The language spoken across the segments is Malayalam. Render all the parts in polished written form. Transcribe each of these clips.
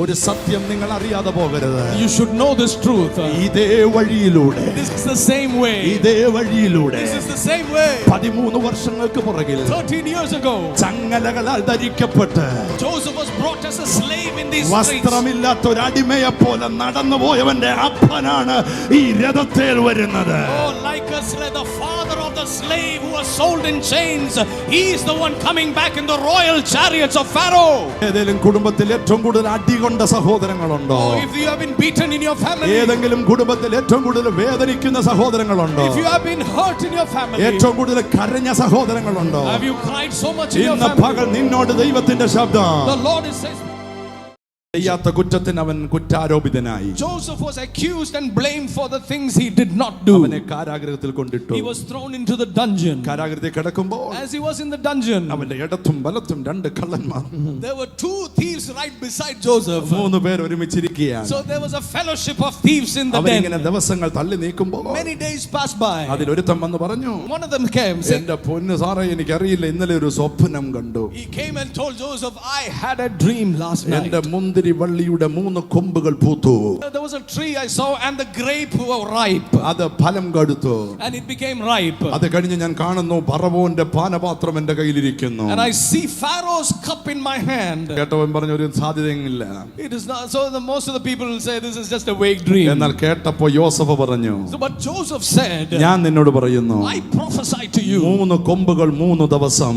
ഒരു സത്യം നിങ്ങൾ അറിയാതെ പോകരുത്. You should know this truth. ഇതേ വഴിയിലൂടെ, This is the same way. ഇതേ വഴിയിലൂടെ This is the same way. 13 വർഷങ്ങൾക്ക് പുറകിൽ 13 years ago, ചങ്ങലകളാൽ ധരിക്കപ്പെട്ട് Joseph was brought as a slave in these streets. വസ്ത്രമില്ലാത്ത ഒരു അടിമയെ പോലെ നടന്നു പോയവന്റെ അപ്പനാണ് ഈ രഥത്തിൽ വരുന്നത്. Oh, like us, the father of the slave who was sold in chains, he is the one coming back in the royal chariots of Pharaoh. ഏതെങ്കിലും കുടുംബത്തിൽ ഏറ്റവും കൂടുതൽ അടികൊണ്ട സഹോദരങ്ങളുണ്ടോ? Oh, if you have been beaten in your family, ഏതെങ്കിലും കുടുംബത്തിൽ ഏറ്റവും കൂടുതൽ വേദനിക്കുന്ന സഹോദരങ്ങളുണ്ടോ? if you have been hurt in your family, ഏറ്റവും കൂടുതൽ കരഞ്ഞ സഹോദരങ്ങളുണ്ടോ? have you cried so much in your ഇന്ന് family? പകൽ നിന്നോട് ദൈവത്തിന്റെ ശബ്ദം. The Lord is saying, ചെയ്യാത്ത കുറ്റത്തിന് അവൻ കുറ്റാരോപിതനായി. Joseph was accused and blamed for the things he did not do. അവനെ കാരാഗൃഹത്തിൽ കൊണ്ടിട്ടു. He was thrown into the dungeon. കാരാഗൃഹത്തിൽ കിടക്കുമ്പോൾ As he was in the dungeon, അവന്റെ ഇടത്തും വലത്തും 2 കള്ളന്മാർ. there were 2 thieves right beside Joseph. 3 പേർ ഒരുമിച്ചിരിക്കുകയാണ്. So there was a fellowship of thieves in the den. അവരിങ്ങനെ ദിവസങ്ങൾ തള്ളി നീക്കുമ്പോൾ Many days passed by. അതിലൊരുത്തൻ വന്ന് പറഞ്ഞു, One of them came, said, എന്റെ പൊന്നു സാറേ, എനിക്കറിയില്ല, ഇന്നലെ ഒരു സ്വപ്നം കണ്ടു. he came and told Joseph, I had a dream last night. എന്റെ മുന്തിരി വള്ളിയുടെ 3 കൊമ്പുകൾ പൂത്തു. There was a tree I saw and the grape were ripe. അത് ഫലം കൊടുത്തു. And it became ripe. അത് കഴിഞ്ഞ് ഞാൻ കാണുന്നു ഫറവോന്റെ പാനപാത്രം എന്റെ കയ്യിലിരിക്കുന്നു. And I see Pharaoh's cup in my hand. കേട്ടവൻ പറഞ്ഞു, ഒരു സാധ്യതയില്ല. It is not. So most of the people will say this is just a vague dream. എന്നാൽ കേട്ടപ്പോൾ യോസഫ് പറഞ്ഞു, So, but Joseph said, ഞാൻ നിന്നോട് പറയുന്നു, I prophesy to you. 3 കൊമ്പുകൾ 3 ദിവസം.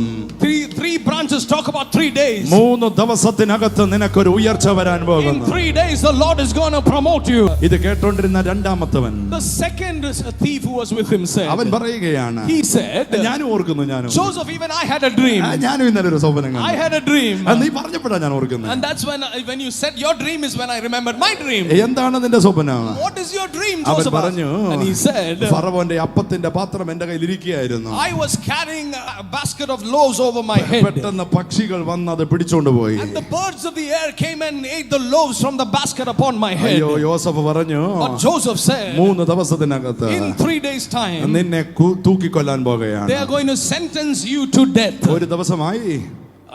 Three branches talk about 3 days. 3 ദിവസത്തിനകത്ത് നിനക്കൊരു ഉയർച്ച വരാൻ In പോകുന്നു. 3 days the Lord is going to promote you. ഇത് കേട്ടോണ്ടിരുന്ന രണ്ടാമത്തവൻ, The second thief who was with him said, അവൻ പറയുകയാണ്, he said, ഞാനും ഓർക്കുന്നു, Joseph, even I had a dream. ഞാനും ഇന്നലെ ഒരു സ്വപ്നം I കണ്ടു. had a dream. നീ പറഞ്ഞപ്പോഴാ ഞാൻ ഓർക്കുന്നത്. And that's when you said your dream is when I remembered my dream. എന്താണ് നിന്റെ സ്വപ്നം? What is your dream, അവൻ Joseph? പറഞ്ഞു, And he said, ഫറവോന്റെ അപ്പത്തിന്റെ പാത്രം എന്റെ കയ്യിൽ ഇരിക്കുകയായിരുന്നു. I was carrying a basket of loaves over my head. പെട്ടെന്ന് പക്ഷികൾ വന്ന് അത് പിടിച്ചോണ്ട് പോയി. And the birds of the air came and ate the loaves from the basket upon my head. അയ്യോ, യോസഫ് പറഞ്ഞു, But Joseph said, 3 ദിവസത്തിനകത്ത് in 3 days time, നിന്നെ തൂക്കിക്കൊല്ലാൻ പോകുകയാണ്. they are going to sentence you to death. ഒരു ദിവസമായി,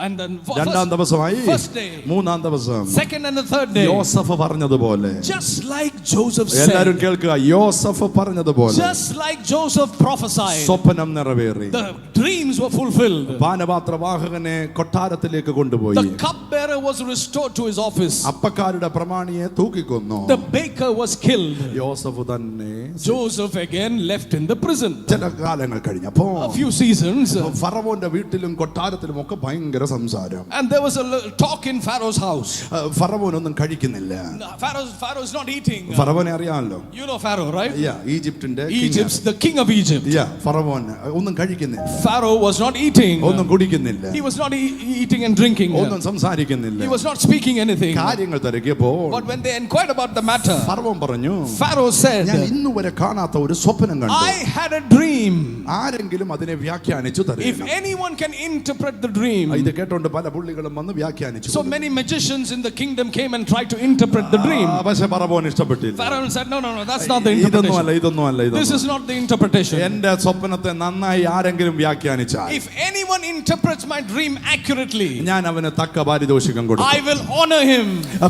And then രണ്ടാം ദിവസമായി, first day, മൂന്നാം ദിവസം, second and the third day, യോസഫ് പറഞ്ഞതുപോലെ, just like Joseph എല്ലാവരും said, കേൾക്കുക, യോസഫ് പറഞ്ഞതുപോലെ just like Joseph prophesied, സ്വപ്നം നിറവേറി. the dreams were fulfilled. പാനപാത്രവാഹകനെ കൊട്ടാരത്തിലേക്ക് കൊണ്ടുപോയി. The cupbearer was restored to his office. അപ്പക്കാരുടെ പ്രമാണിയെ തൂക്കിക്കൊന്നു. The baker was killed. യോസഫ് തന്നെ Joseph again left in the prison. ചില കാലങ്ങൾ കഴിഞ്ഞപ്പോ A few seasons, ഫറവോന്റെ വീട്ടിലും കൊട്ടാരത്തിലും ഒക്കെ ഭയങ്കര സംസാരം. and there was a talk in Pharaoh's house. ഫറവോനൊന്നും കഴിക്കുന്നില്ല. Pharaoh is not eating. ഫറവോനെ അറിയാമല്ലോ. You know Pharaoh, right? ഈജിപ്തിന്റെ Egypt's the king of Egypt. ഫറവോൻ ഒന്നും കഴിക്കുന്നില്ല. Pharaoh was not eating. ഒന്നും കുടിക്കുന്നില്ല. He was not eating and drinking. ഒന്നും സംസാരിക്കുന്നില്ല. He was not speaking anything. കാര്യങ്ങൾ തിരക്കിയപ്പോൾ But when they inquired about the matter, ഫറവോൻ പറഞ്ഞു, Pharaoh said, ഞാൻ ഇന്നുവരെ കാണാത്ത ഒരു സ്വപ്നം കണ്ടു. I had a dream. ആരെങ്കിലും അതിനെ വ്യാഖ്യാനിച്ചു If തരണം. anyone can interpret the dream. ഇത് കേട്ടോണ്ട് പല പുള്ളികളും വന്ന് വ്യാഖ്യാനിച്ചു. So many magicians in the kingdom came and tried to interpret the dream. പക്ഷേ ഫറവോൻ ഇഷ്ടപ്പെട്ടില്ല. Pharaoh said, no, that's not the interpretation. ഇതൊന്നുമല്ല. This is not the interpretation. എന്റെ സ്വപ്നത്തെ നന്നായി ആരെങ്കിലും വ്യാഖ്യാനിച്ചാൽ, If anyone interprets my dream accurately, ഞാൻ അവന് തക്ക പാരിതോഷികം കൊടുക്കും. I will honor him.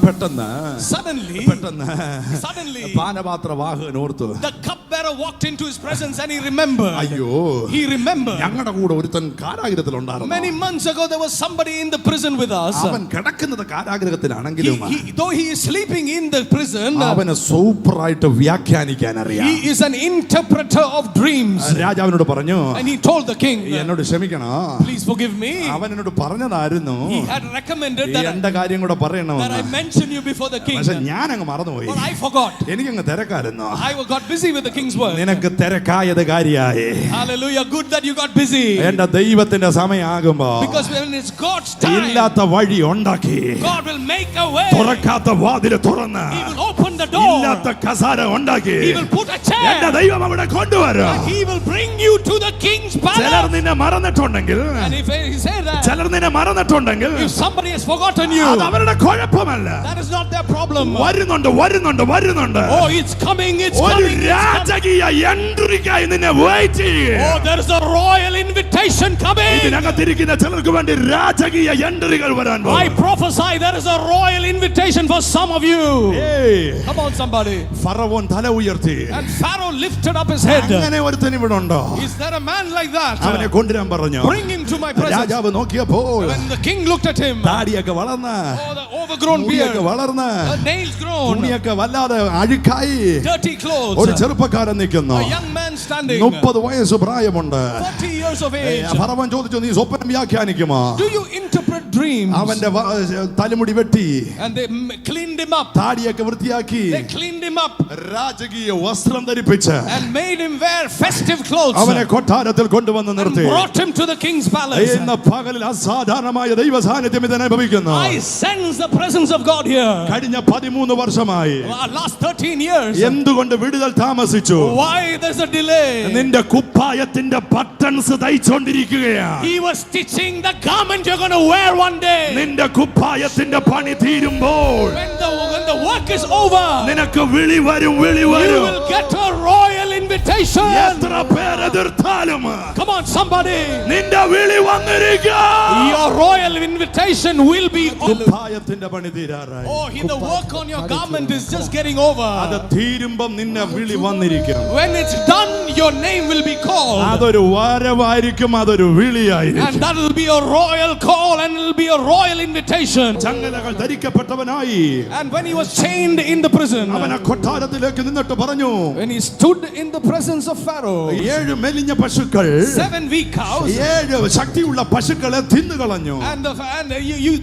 പെട്ടെന്ന് Suddenly, പാനപാത്രവാഹകൻ ഓർത്തു, the cupbearer walked into his presence and he remembered. അയ്യോ, He remembered. ഞങ്ങളുടെ കൂടെ ഒരുത്തൻ കാരാഗൃഹത്തിലുണ്ടായിരുന്നു. Many months ago there was somebody in the prison with us. അവൻ കിടക്കുന്നത് കാരാഗൃഹത്തിലാണെങ്കിലും Though he is sleeping in the prison, അവന് സൂപ്പറായിട്ട് വ്യാഖ്യാനിക്കാൻ അറിയാം. he is an interpreter of dreams. രാജാവിനോട് പറഞ്ഞു, And he told the king, എന്നോട് ക്ഷമിക്കണം, please forgive me. അവൻ എന്നോട് പറഞ്ഞതായിരുന്നു, He had recommended എന്റെ കാര്യം കൂടെ that I പറയണമെന്ന്. mention you before the king. പക്ഷെ ഞാൻ അങ്ങ് മറന്നുപോയി. But I forgot. എനിക്കങ്ങ് തിരക്കായിരുന്നു. I got busy with the king's work. നിനക്ക് തിരക്കായത് കാര്യായി. Hallelujah. Good that you got busy. എന്റെ ദൈവത്തിന്റെ സമയമാകുമ്പോ Because when it's God's time, ഇല്ലാത്ത വഴി ഉണ്ടാക്കി, God will make a way. തുറക്കാത്ത വാതില് തുറന്ന് He will open the door. ഇല്ലാത്ത കസാര ഉണ്ടാക്കി He will put a എന്റെ chair. ദൈവം അവിടെ കൊണ്ടുവരും. And he will bring you to the king's ചിലർ palace. നിന്നെ മറന്നിട്ടുണ്ടെങ്കിൽ, And if he said that, ചിലർ നിന്നെ മറന്നിട്ടുണ്ടെങ്കിൽ if somebody has forgotten you, അത് അവരുടെ കുഴപ്പമല്ല. that is not their problem. വരുന്നുണ്ട് വരുന്നുണ്ട് വരുന്നുണ്ട്. Oh, it's coming, it's ഒരു coming, it's coming. രാജകീയ എൻട്രിക്കായി നിന്നെ വെയിറ്റ് ചെയ്യുക. Oh, there is a royal invitation coming. ഇതിനകത്തിരിക്കുന്ന ചിലർക്ക് വേണ്ടി രാജകീയ എൻട്രികൾ വരാൻ I പോകുന്നു. prophesy there is a royal invitation for some of you. ഏയ്, Come on, somebody. ഫറവോൻ തല ഉയർത്തി. And Pharaoh lifted up his head. അങ്ങനെ ഒരുത്തൻ ഇവിടെ ഉണ്ടോ? Is there a man like that? അവനെ കൊണ്ടുവരാൻ പറഞ്ഞു. Bring him to my presence. രാജാവ് നോക്കിയപ്പോൾ When the king looked at him, താടിയൊക്കെ വളർന്ന്, oh, the overgrown beard, മുടിയൊക്കെ വളർന്ന്, the nails grown, തുണിയൊക്കെ വല്ലാതെ അഴുക്കായി dirty ഒരു clothes, ചെറുപ്പക്കാരൻ നിൽക്കുന്നു. a young man standing, 30 വയസ്സ് പ്രായമുണ്ട്. 40 years of age. ഫറവോൻ ചോദിച്ചു, നീ സ്വപ്നം വ്യാഖ്യാനിക്കുമോ? Do you interpret dreams? അവന്റെ തലമുടി വെട്ടി, And they cleaned him up. താടിയൊക്കെ വൃത്തിയാക്കി, They cleaned him up രാജകീയ വസ്ത്രം ധരിപ്പിച്ച് and made him wear festive clothes അവനെ കൊട്ടാരത്തിൽ കൊണ്ടുവന്ന് and നിർത്തി. brought him to the king's palace. ഇന്ന് പകലിൽ അസാധാരണമായ ദൈവ സാന്നിധ്യം ഇതിനെ അനുഭവിക്കുന്നു. I sense the presence of God here. കഴിഞ്ഞ 13 വർഷമായി Last 13 years. എന്തുകൊണ്ട് വിടുതൽ താമസിച്ചു? Why there's a delay? നിന്റെ കുപ്പായത്തിന്റെ buttons തയ്ച്ചോണ്ടിരിക്കുകയാണ്. He was stitching the garment you're going to wear one day. നിന്റെ കുപ്പായത്തിന്റെ പണി തീരുമ്പോൾ When the work is over, നിനക്ക് വിളി വരും, വിളി you വരും. will get a royal invitation. എത്ര പേരെതിർത്താലും Come on, somebody. നിന്റെ വിളി വന്നിരിക്കും. Your royal invitation will be. കുപ്പായത്തിന്റെ പണി തീരാറായി. Oh, the work on your garment is just getting over. അത് തീരുമ്പം നിന്നെ വിളി വന്നിരിക്കും. When it's done, your name will be called. അതൊരു വരവായിരിക്കും, അതൊരു And വിളിയായിരിക്കും. that will be a royal call and it will be a royal invitation. ചങ്ങലകൾ ധരിക്കപ്പെട്ടവനായി And when he was chained in the prison, അവൻ ആ കൊട്ടാരത്തിലേക്ക് നിന്നിട്ട് പറഞ്ഞു, when he stood in the presence of Pharaoh, 7 മെലിഞ്ഞ പശുക്കൾ 7 weak cows, 7 ശക്തിയുള്ള പശുക്കളെ തിന്നുകളഞ്ഞു.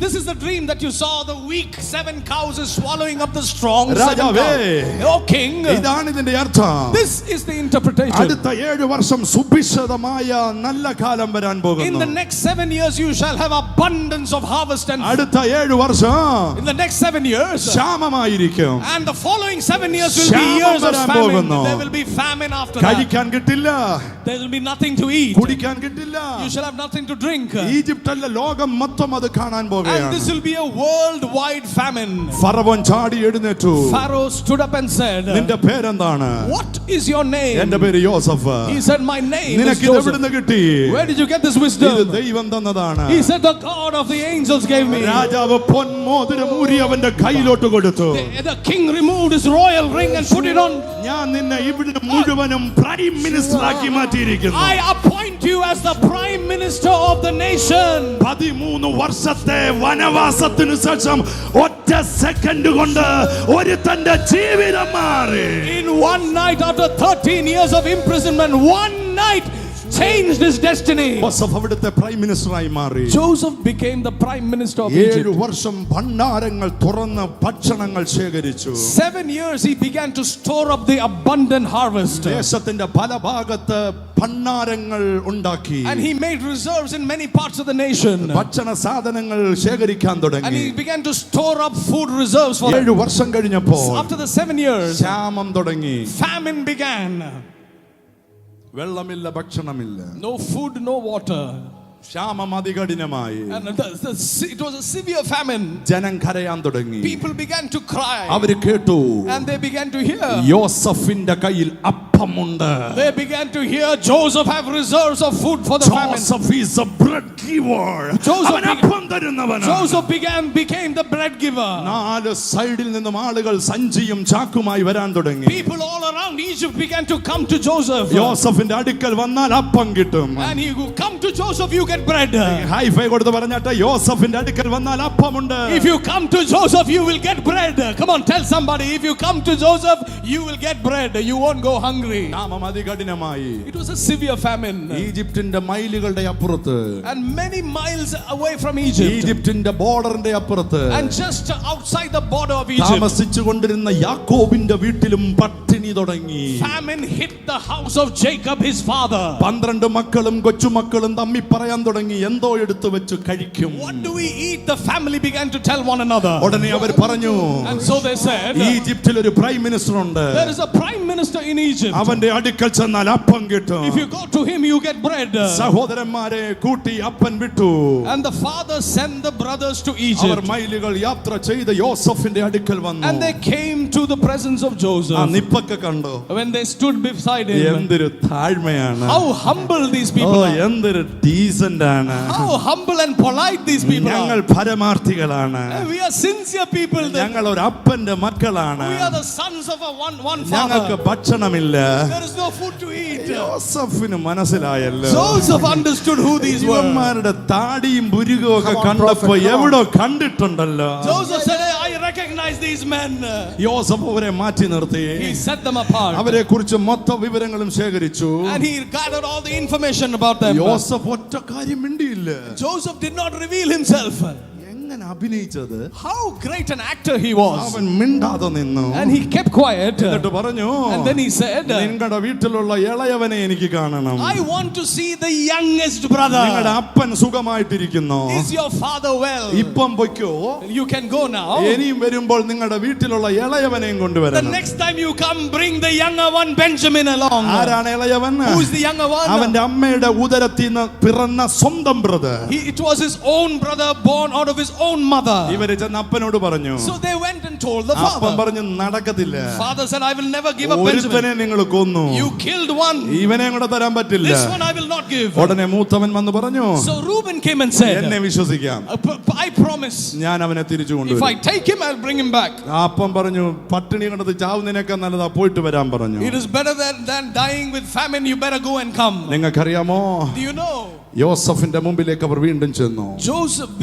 this is the dream that you saw, the weak 7 cows is swallowing up the strong 7 രാജാവേ, cows. Oh king, ഇതാണ് ഇതിന്റെ അർത്ഥം. this is the interpretation. അടുത്ത 7 വർഷം സുഭിക്ഷതമായ നല്ല കാലം വരാൻ In പോകുന്നു. the next 7 years you shall have abundance of harvest, and അടുത്ത 7 വർഷം in the next 7 years ക്ഷാമമായിരിക്കും. and the following 7 years will be years of വരാൻ famine. പോകുന്നു. There will be famine after that. കഴിക്കാൻ കിട്ടില്ല, There will be nothing to eat. കുടിക്കാൻ കിട്ടില്ല. You shall have nothing to drink. Egypt അല്ല, ലോകം മൊത്തം അത് കാണാൻ And പോകുകയാണ്. this will be a worldwide famine. ഫറവോൻ ചാടി എഴുന്നേറ്റു. Pharaoh stood up and said, നിന്റെ പേരെന്താണ്? what is your name? എന്റെ പേര് യോസഫ്. He said, my name is നിനക്ക് ഇത് Joseph. എവിടുന്ന് കിട്ടി? Where did you get this ഇത് wisdom? ദൈവം തന്നതാണ്. He said, the God of the angels gave me. രാജാവ് പൊൻമോതിരം ഊരി അവന്റെ കയ്യിലോട്ട് കൊടുത്തു. The king removed his royal ring and put it on. ഞാൻ നിന്നെ ഇവിടെ മുഴുവനും പ്രൈം മിനിസ്റ്റർ ആക്കി മാറ്റിയിരിക്കുന്നു. I appoint you as the prime minister of the nation. 13 വർഷത്തെ വനവാസത്തിനു ശേഷം ഒറ്റ സെക്കൻഡ് കൊണ്ട് ഒരു തന്റെ ജീവിതം മാറി. In one night, after 13 years of imprisonment, one night changed his destiny. Joseph അവിടുത്തെ പ്രൈം മിനിസ്റ്ററായി മാറി. Joseph became the prime minister of 7 Egypt. വർഷം ഭണ്ഡാരങ്ങൾ തുറന്ന് ഭക്ഷണങ്ങൾ ശേഖരിച്ചു. 7 years he began to store up the abundant harvest. ദേശത്തിന്റെ പല ഭാഗത്ത് ഭണ്ഡാരങ്ങൾ ഉണ്ടാക്കി. And he made reserves in many parts of the nation. ഭക്ഷണ സാധനങ്ങൾ ശേഖരിക്കാൻ And തുടങ്ങി. he began to store up food reserves for 7 വർഷം കഴിഞ്ഞപ്പോൾ after the 7 years, ക്ഷാമം തുടങ്ങി. famine began. വെള്ളമില്ല, ഭക്ഷണമില്ല, No food, no water. ക്ഷാമം അതികഠിനമായി. And it was a severe famine. ജനം കരയാൻ തുടങ്ങി. People began to cry. അവര് കേട്ടു, And they began to hear. യോസഫിന്റെ കയ്യിൽ അപ്പമുണ്ട്. They began to hear Joseph have reserves of food for the famine. Joseph is a bread giver. അവൻ അപ്പം തരുന്നവനാണ്. Joseph became the bread giver. 4 സൈഡിൽ നിന്നും ആളുകൾ സഞ്ചിയും ചാക്കുമായി വരാൻ തുടങ്ങി. People all around Egypt began to come to Joseph. യോസഫിന്റെ അടുക്കൽ വന്നാൽ അപ്പം കിട്ടും. And you come to Joseph, you get bread. Hi fi കൊടുത്ത് പറഞ്ഞാട്ടെ, യോസഫിന്റെ അടുക്കൽ വന്നാൽ അപ്പമുണ്ട്. If you come to Joseph, you will get bread. Come on, tell somebody, if you come to Joseph, you will get bread. You won't go hungry. ക്ഷാമം അതികഠിനമായി. It was a severe famine. ഈജിപ്തിന്റെ മൈലുകളുടെ അപ്പുറത്ത്, And many miles away from Egypt. ഈജിപ്തിന്റെ ബോർഡറിന്റെ അപ്പുറത്ത്, And just outside the border of Egypt, താമസിച്ചുകൊണ്ടിരുന്ന യാക്കോബിന്റെ വീട്ടിലും പട്ടിണി തുടങ്ങി. famine hit the house of Jacob, his father. 12 മക്കളും കൊച്ചുമക്കളും തമ്മി പറയാൻ തുടങ്ങി, എന്തോ എടുത്തു വെച്ച് കഴിക്കും. What do we eat? The family began to tell one another. ഉടനെ അവർ പറഞ്ഞു, And so they said, ഈജിപ്തിൽ ഒരു പ്രൈം മിനിസ്റ്റർ ഉണ്ട്. there is a prime minister in Egypt. അവന്റെ അടുക്കൽ ചെന്നാൽ അപ്പം കിട്ടും. If you go to him, you get bread. സഹോദരന്മാരെ കൂട്ടി അപ്പൻ വിട്ടു. And the father sent the brothers to our Egypt. മൈലുകൾ യാത്ര ചെയ്ത് യോസഫിന്റെ അടുക്കൽ വന്നു. And they came to the presence of Joseph. ആ നിപ്പൊക്കെ കണ്ടു. When they stood beside him, എന്തൊരു താഴ്മയാണ്. how humble these people are. എന്തൊരു ഡീസന്റ് ആണ്. How humble and polite these people ഞങ്ങൾ are. പരമാർത്ഥികളാണ്. We are sincere people. ഞങ്ങൾ ഒരു അപ്പന്റെ മക്കളാണ്. We are the sons of a one ഞങ്ങൾക്ക് father. ഭക്ഷണമില്ല. There is no food to eat. യോസഫിന് മനസ്സിലായല്ലോ. Joseph understood who these were. ഇവന്മാരുടെ താടിയും പുരുകവും ഒക്കെ കണ്ടപ്പോ എവിടോ കണ്ടിട്ടുണ്ടല്ലോ. Joseph said, I recognize these men. യോസഫ് അവരെ മാറ്റി നിർത്തി. He set them apart. അവരെ കുറിച്ച് മൊത്തം വിവരങ്ങളും ശേഖരിച്ചു. And he gathered all the information about them. യോസഫ് ഒറ്റ കാര്യം മിണ്ടിയില്ല. Joseph did not reveal himself. എങ്ങനെ അഭിനയിച്ചത്? How great an actor he was. അവൻ മിണ്ടാതെ നിന്നു. And he kept quiet. എന്നിട്ട് പറഞ്ഞു, And then he said, നിങ്ങളുടെ വീട്ടിലുള്ള ഇളയവനെ എനിക്ക് കാണണം. I want to see the youngest brother. നിങ്ങളുടെ അപ്പൻ സുഖമായിട്ടിരിക്കുന്നു. Is your father well? ഇപ്പം പൊയ്ക്കോ. You can go now. ഇനിയും വരുമ്പോൾ നിങ്ങളുടെ വീട്ടിലുള്ള ഇളയവനെയും The കൊണ്ടുവരണം. next time you come, bring the younger one, Benjamin, along. ആരാണ് ഇളയവൻ? Who is the younger one? അവന്റെ അമ്മയുടെ ഉദരത്തിൽ നിന്ന് പിറന്ന സ്വന്തം brother. It was his own brother born out of his own mother. ഇവര് ചെന്ന് അപ്പനോട് പറഞ്ഞു. So they went and told the അപ്പൻ father. പറഞ്ഞു നടക്കത്തില്ല. Father said, I will never give up ഒരുത്തനെ Benjamin. നിങ്ങൾ കൊന്നു. You killed one. ഇവനെ കൂടെ തരാൻ പറ്റില്ല. This one I will not give. ഉടനെ മൂത്തവൻ വന്ന് പറഞ്ഞു, So Reuben came and said, എന്നെ വിശ്വസിക്കാം, I promise, ഞാൻ അവനെ തിരിച്ചു if I കൊണ്ടുവരും. take him, I'll bring him back. അപ്പം പറഞ്ഞു, പട്ടിണി കണ്ടത് ചാവുന്നതിനേക്കാൾ നല്ലതാ പോയിട്ട് വരാൻ പറഞ്ഞു. It is better than dying with famine. You better go and come. നിങ്ങൾക്കറിയാമോ, Do you know? യോസഫിന്റെ മുമ്പിലേക്ക് അവർ വീണ്ടും ചെന്നു.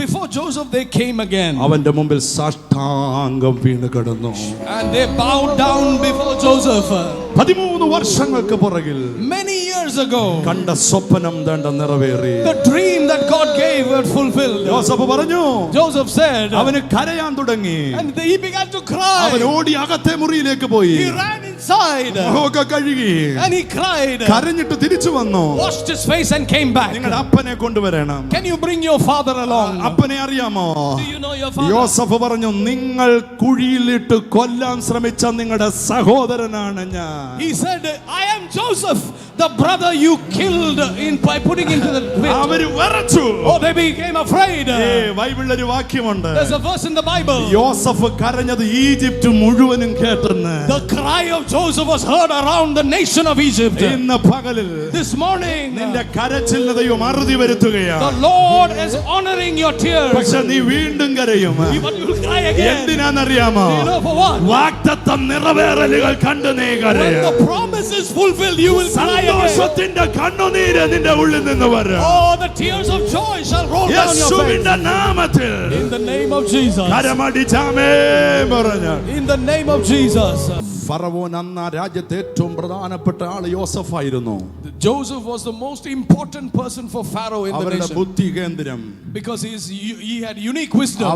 Before Joseph, they came again. അവന്റെ മുമ്പിൽ സാഷ്ടാംഗം വീണ് കിടന്നു. And they bowed down before Joseph. 13 വർഷങ്ങൾക്ക് പുറകിൽ Many years ago, കണ്ട സ്വപ്നം ദണ്ഡ നിറവേറി. the dream that God gave was fulfilled. യോസഫ് പറഞ്ഞു, Joseph said, അവന് കരയാൻ തുടങ്ങി. and he began to cry. അവൻ ഓടി അകത്തെ മുറിയിലേക്ക് പോയി. He ran inside മുഖമൊക്കെ കഴുകി and he cried, കരഞ്ഞിട്ട് തിരിച്ചു വന്നു. washed his face and came back. നിങ്ങളുടെ അപ്പനെ കൊണ്ടുവരണം. Can you bring your father along? അപ്പനെ അറിയാമോ? Do you know your father? യോസഫ് പറഞ്ഞു, നിങ്ങൾ കുഴിയിലിട്ട് കൊല്ലാൻ ശ്രമിച്ച നിങ്ങളുടെ സഹോദരനാണ് ഞാൻ. He said, I am Joseph, the brother you killed by putting into the pit. അവര് വിറച്ചു. Oh, they became afraid. ബൈബിളിൽ ഒരു വാക്യമുണ്ട്. There's a verse in the Bible. യോസഫ് കരഞ്ഞത് ഈജിപ്ത് മുഴുവനും കേട്ടെന്ന്. The cry of Joseph was heard around the nation of Egypt. ഇന്ന് പകലിൽ This morning, നിന്റെ കരച്ചിലിന് ദൈവം അറുതി വരുത്തുകയാണ്. the Lord is honoring your tears. പക്ഷെ നീ വീണ്ടും കരയും. But you will cry again. എന്തിനാണെന്നറിയാമോ? Do you know for what? വാഗ്ദത്തം നിറവേറലുകൾ കണ്ടു നീ When കരയും. the promise is fulfilled, you will cry again. സന്തോഷത്തിന്റെ കണ്ണുനീര് നിന്റെ ഉള്ളിൽ നിന്ന് വരും. Oh, the tears of joy shall roll down your face. യേശുവിന്റെ നാമത്തിൽ In the name of Jesus. കരമടിച്ചാമേ പറഞ്ഞു. In the name of Jesus. ഫറവോൻ അന്ന് ആ രാജ്യത്തെ ഏറ്റവും പ്രധാനപ്പെട്ട ആള് യോസഫായിരുന്നു. Joseph was the most important person for Pharaoh in the അവരുടെ nation. ബുദ്ധി കേന്ദ്രം. Because he had unique wisdom.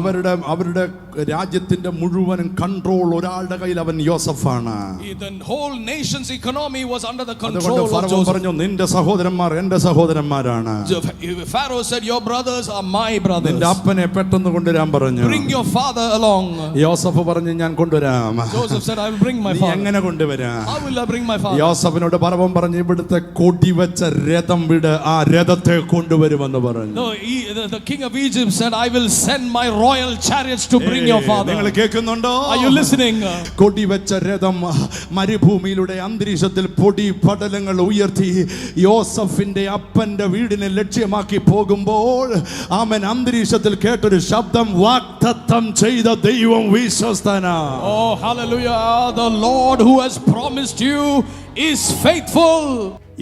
അവരുടെ രാജ്യത്തിന്റെ മുഴുവൻ കൺട്രോൾ ഒരാളുടെ കയ്യിൽ അവൻ യോസഫാണ്. The whole nation's economy was under the control അതുകൊണ്ട് of ഫറവോൻ Joseph. പറഞ്ഞു, നിന്റെ സഹോദരന്മാർ എന്റെ സഹോദരന്മാരാണ്. Pharaoh said, your brothers are my brothers. നിന്റെ അപ്പനെ പെട്ടെന്ന് കൊണ്ടുവരാൻ പറഞ്ഞു. Bring your father along. യോസഫ് പറഞ്ഞു, ഞാൻ കൊണ്ടുവരാം. Joseph said, I will bring my നീ father. എങ്ങനെ കൊണ്ടുവരാം? How will I bring my father? യോസഫിനോട് ഫറവോൻ പറഞ്ഞു, ഇവിടുത്തെ കൊടി വെച്ച രഥം വിട്, ആ രഥത്തെ കൊണ്ടുവരുമെന്ന് പറഞ്ഞു. No, the king of Egypt said, I will send my royal chariots to bring your father. നിങ്ങൾ കേൾക്കുന്നുണ്ടോ? Are you listening? കൊടി വെച്ച രഥം മരുഭൂമിയിലൂടെ അന്തരീക്ഷത്തിൽ പൊടി പടലങ്ങൾ ഉയർത്തി യോസഫിന്റെ അപ്പന്റെ വീടിനെ ലക്ഷ്യമാക്കി പോകുമ്പോൾ അവൻ അന്തരീക്ഷത്തിൽ കേട്ടൊരു ശബ്ദം, വാഗ്ദത്തം ചെയ്ത ദൈവം വിശ്വസ്തനാ. Oh, hallelujah. The Lord who has promised you is faithful.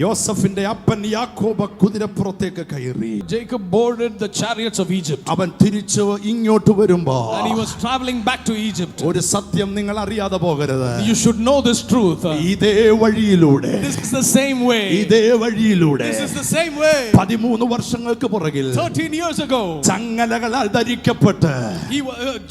യോസഫിന്റെ അപ്പൻ യാക്കോബ് കുതിരപ്പുറത്തേക്ക് കയറി. Jacob boarded the chariots of Egypt. അവൻ തിരിച്ചു ഇങ്ങോട്ട് വരുമ്പോൾ And he was traveling back to Egypt. ഒരു സത്യം നിങ്ങൾ അറിയാതെ പോകരുത്. You should know this truth. ഇതേ വഴിയിലൂടെ, This is the same way. ഇതേ വഴിയിലൂടെ This is the same way. 13 വർഷങ്ങൾക്ക് പുറകിൽ 13 years ago, ചങ്ങലകളാൽ ധരിക്കപ്പെട്ട്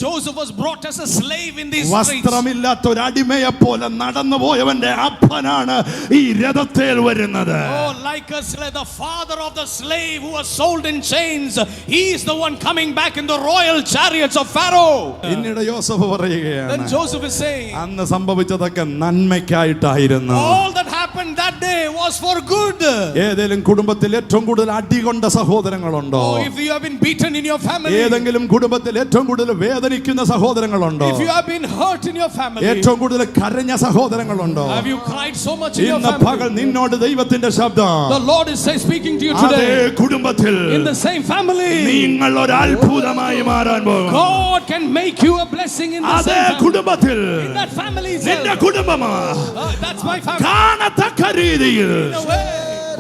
Joseph was brought as a slave in these streets. വസ്ത്രമില്ലാത്ത ഒരു അടിമയെ പോലെ നടന്നുപോയവന്റെ അപ്പനാണ് ഈ രഥത്തിൽ വരുന്നത്. വരുന്നത്. Oh, like a slave, the father of the slave who was sold in chains, he is the one coming back in the royal chariots of Pharaoh. പിന്നീട് യോസഫ് പറയുകയാണ്, Then Joseph is saying, അന്ന് സംഭവിച്ചതൊക്കെ നന്മയ്ക്കായിട്ടായിരുന്നു. all that happened that day was for good. ഏതെങ്കിലും കുടുംബത്തിൽ ഏറ്റവും കൂടുതൽ അടികൊണ്ട സഹോദരങ്ങളുണ്ടോ? Oh, if you have been beaten in your family, ഏതെങ്കിലും കുടുംബത്തിൽ ഏറ്റവും കൂടുതൽ വേദനിക്കുന്ന സഹോദരങ്ങളുണ്ടോ? if you have been hurt in your family, ഏറ്റവും കൂടുതൽ കരഞ്ഞ സഹോദരങ്ങളുണ്ടോ? have you cried so much in your ഇന്ന് പകൽ family? നിന്നോട് ദൈവത്തിന്റെ ശബ്ദം, The Lord is speaking to you അതേ today. കുടുംബത്തിൽ In the same family, നിങ്ങൾ ഒരു അത്ഭുതമായി മാറാൻ പോകും. God can make you a blessing in the അതേ same family. കുടുംബത്തിൽ In that family നിന്റെ itself. കുടുംബമാ That's my family. കാണത്തക്ക രീതിയിൽ In a way.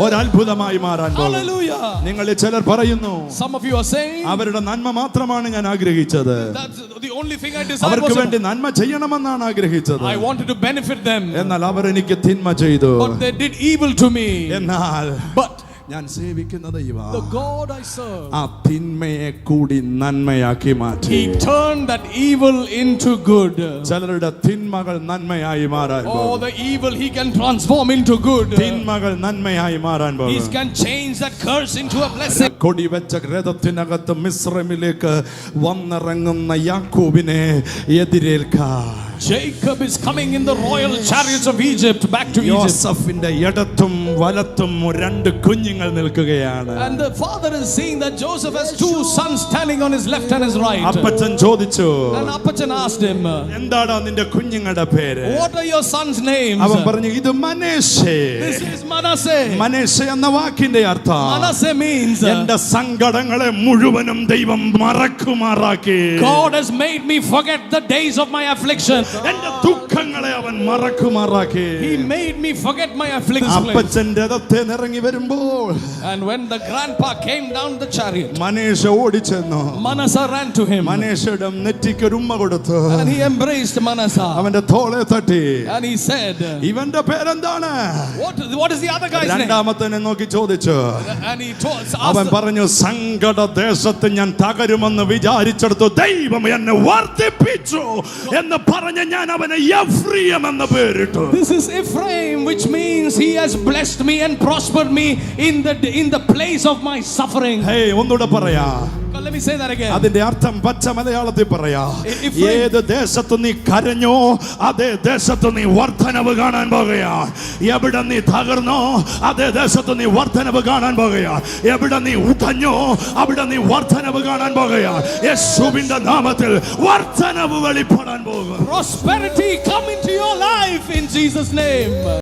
ഒരു അത്ഭുതമായി മാറാൻ പോകും. Hallelujah. നിങ്ങളിൽ ചിലർ പറയുന്നു, Some of you are saying, അവരുടെ നന്മ മാത്രമാണ് ഞാൻ ആഗ്രഹിച്ചത്, that's the only thing I desired അവർക്ക് was വേണ്ടി നന്മ ചെയ്യണമെന്നാണ് ആഗ്രഹിച്ചത്. I wanted to benefit them, എന്നാൽ അവർ എനിക്ക് തിന്മ ചെയ്തു. but they did evil to me. എന്നാൽ But ഞാൻ സേവിക്കുന്ന ദൈവം the God I serve, ആ തിന്മയെ കൂടി നന്മയാക്കി മാറ്റി. He turned that evil into good. ചിലരുടെ തിന്മകൾ നന്മയായി മാറാൻ Oh, പോകും. the evil He can transform into good. തിന്മകൾ നന്മയായി മാറാൻ He പോകും. can change that curse into a blessing. കൊടി വെച്ച രഥത്തിനകത്ത് മിസ്രൈമിലേക്ക് വന്നിറങ്ങുന്ന യാക്കോബിനെ എതിരേൽക്കാൻ Jacob is coming in the royal chariots of Egypt back to Egypt. യോസഫിന്റെ ഇടത്തും വലത്തും രണ്ട് കുഞ്ഞുങ്ങൾ നിൽക്കുകയാണ്. And the father is seeing that Joseph has two sons standing on his left and his right. അപ്പച്ചൻ ചോദിച്ചു, And Appachan asked him, എന്താടാ നിന്റെ കുഞ്ഞുങ്ങളുടെ പേര്? what are your sons' names? അവൻ പറഞ്ഞു, ഇത് മനേശേ. This is Manasseh. മനേശേ എന്ന വാക്കിന്റെ അർത്ഥം Manasseh means എന്റെ സങ്കടങ്ങളെ മുഴുവനും ദൈവം മറക്കുമാറാക്കി. God has made me forget the days of my affliction. എന്റെ ദുഃഖങ്ങളെ അവൻ മറക്കുമാറാക്കി. He made me forget my affliction. അപ്പച്ചൻ രഥത്തെ ഇറങ്ങി വരുമ്പോൾ And when the grandpa came down the chariot, മനേശ ഓടിച്ചെന്നു. Manasseh ran to him. മനേശയുടെ നെറ്റിക്ക് ഒരു ഉമ്മ കൊടുത്തു. And he embraced Manasseh. അവന്റെ തോളെ തട്ടി. And he said, ഇവന്റെ പേരെന്താണ്? what is the other guy's name? രണ്ടാമത്തനെ നോക്കി ചോദിച്ചു. And he അവൻ asked, പറഞ്ഞു, സങ്കട ദേശത്ത് ഞാൻ തകരുമെന്ന് വിചാരിച്ചെടുത്തു ദൈവം എന്നെ വർദ്ധിപ്പിച്ചു എന്ന് പറഞ്ഞ് ഞാൻ അവനെ എഫ്രൈം എന്ന് പേരിട്ടു. this is Ephraim, which means he has blessed me and prospered me in the place of my suffering. Hey, ഒന്നുകൂടെ പറയാ. Let me say that again. അതിന്റെ അർത്ഥം പച്ച മലയാളത്തിൽ പറയാ. Ephraim. ഏത് ദേശത്ത് നീ കരഞ്ഞോ അതേ ദേശത്ത് നീ വർധനവ് കാണാൻ പോകുകയാ. എവിടെ നീ തകർന്നോ അതേ ദേശത്ത് നീ വർധനവ് കാണാൻ പോകുകയാ. എവിടെ നീ ഉടഞ്ഞോ അവിടെ നീ വർധനവ് കാണാൻ പോകുകയാ. യേശുവിന്റെ നാമത്തിൽ വർധനവ് വെളിപ്പെടാൻ പോകും. Prosperity come into your life in Jesus' name.